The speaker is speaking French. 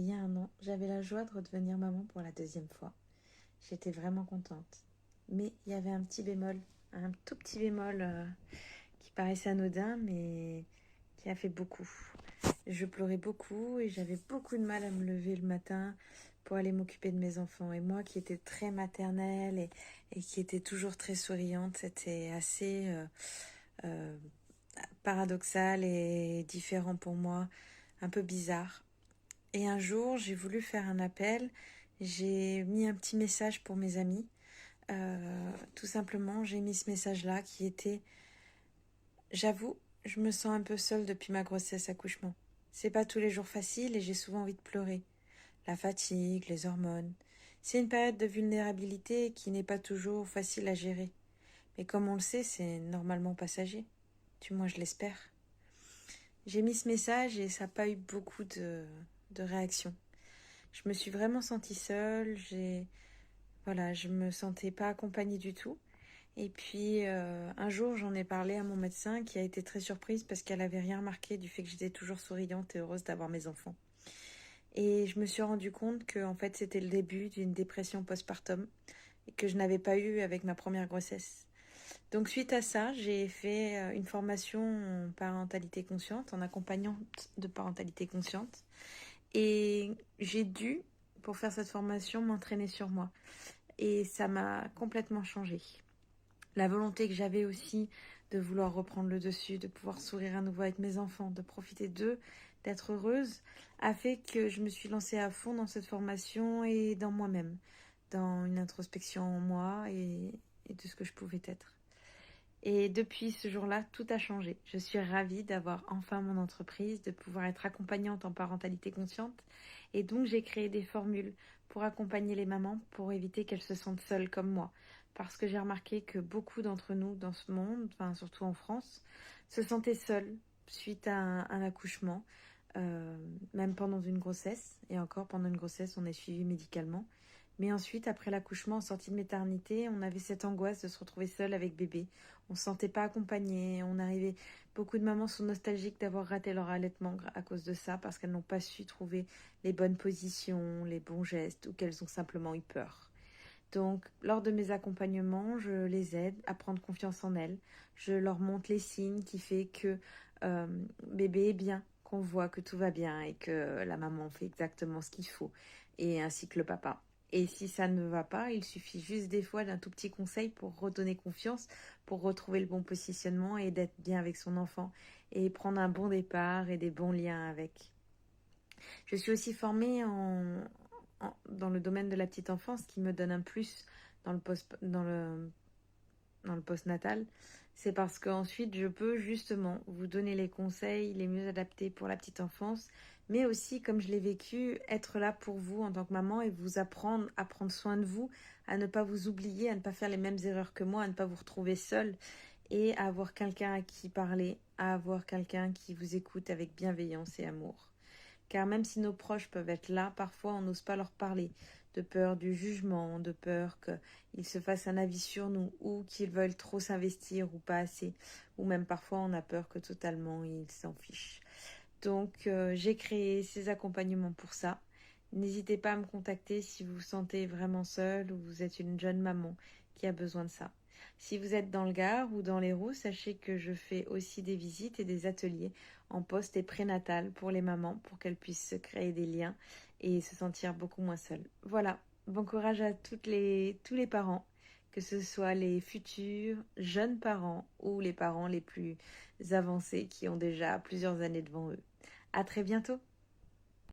il y a un an, j'avais la joie de redevenir maman pour la deuxième fois. J'étais vraiment contente. Mais il y avait un petit bémol, un tout petit bémol qui paraissait anodin, mais qui a fait beaucoup. Je pleurais beaucoup et j'avais beaucoup de mal à me lever le matin pour aller m'occuper de mes enfants. Et moi qui étais très maternelle et qui était toujours très souriante, c'était assez euh, paradoxal et différent pour moi, un peu bizarre. Et un jour, j'ai voulu faire un appel, j'ai mis un petit message pour mes amis. Tout simplement, j'ai mis ce message-là qui était: j'avoue, je me sens un peu seule depuis ma grossesse-accouchement. C'est pas tous les jours facile et j'ai souvent envie de pleurer. La fatigue, les hormones. C'est une période de vulnérabilité qui n'est pas toujours facile à gérer. Mais comme on le sait, c'est normalement passager. Du moins, je l'espère. J'ai mis ce message et ça n'a pas eu beaucoup de réactions. Je me suis vraiment sentie seule, voilà, je me sentais pas accompagnée du tout. Et puis un jour, j'en ai parlé à mon médecin qui a été très surprise parce qu'elle avait rien remarqué du fait que j'étais toujours souriante et heureuse d'avoir mes enfants. Et je me suis rendu compte que en fait, c'était le début d'une dépression postpartum et que je n'avais pas eu avec ma première grossesse. Donc suite à ça, j'ai fait une formation en parentalité consciente, en accompagnante de parentalité consciente. Et j'ai dû, pour faire cette formation, m'entraîner sur moi. Et ça m'a complètement changée. La volonté que j'avais aussi de vouloir reprendre le dessus, de pouvoir sourire à nouveau avec mes enfants, de profiter d'eux, d'être heureuse, a fait que je me suis lancée à fond dans cette formation et dans moi-même, dans une introspection en moi et de ce que je pouvais être. Et depuis ce jour-là, tout a changé. Je suis ravie d'avoir enfin mon entreprise, de pouvoir être accompagnante en parentalité consciente. Et donc, j'ai créé des formules pour accompagner les mamans, pour éviter qu'elles se sentent seules comme moi. Parce que j'ai remarqué que beaucoup d'entre nous dans ce monde, enfin surtout en France, se sentaient seules suite à un accouchement, même pendant une grossesse. Et encore, pendant une grossesse, on est suivi médicalement. Mais ensuite, après l'accouchement, en sortie de maternité, on avait cette angoisse de se retrouver seule avec bébé. On se sentait pas accompagné. Beaucoup de mamans sont nostalgiques d'avoir raté leur allaitement à cause de ça, parce qu'elles n'ont pas su trouver les bonnes positions, les bons gestes, ou qu'elles ont simplement eu peur. Donc, lors de mes accompagnements, je les aide à prendre confiance en elles. Je leur montre les signes qui fait que euh, bébé est bien, qu'on voit que tout va bien et que la maman fait exactement ce qu'il faut, et ainsi que le papa. Et si ça ne va pas, il suffit juste des fois d'un tout petit conseil pour redonner confiance, pour retrouver le bon positionnement et d'être bien avec son enfant et prendre un bon départ et des bons liens avec. Je suis aussi formée dans le domaine de la petite enfance, qui me donne un plus dans dans le postnatal. C'est parce qu'ensuite, je peux justement vous donner les conseils les mieux adaptés pour la petite enfance, mais aussi, comme je l'ai vécu, être là pour vous en tant que maman et vous apprendre à prendre soin de vous, à ne pas vous oublier, à ne pas faire les mêmes erreurs que moi, à ne pas vous retrouver seule et à avoir quelqu'un à qui parler, à avoir quelqu'un qui vous écoute avec bienveillance et amour. Car même si nos proches peuvent être là, parfois on n'ose pas leur parler, de peur du jugement, de peur qu'ils se fassent un avis sur nous, ou qu'ils veulent trop s'investir ou pas assez, ou même parfois on a peur que totalement ils s'en fichent. Donc j'ai créé ces accompagnements pour ça. N'hésitez pas à me contacter si vous vous sentez vraiment seul ou vous êtes une jeune maman qui a besoin de ça. Si vous êtes dans le Gard ou dans l'Hérault, sachez que je fais aussi des visites et des ateliers en poste et prénatal pour les mamans, pour qu'elles puissent se créer des liens et se sentir beaucoup moins seules. Voilà, bon courage à tous les parents, que ce soit les futurs jeunes parents ou les parents les plus avancés qui ont déjà plusieurs années devant eux. À très bientôt!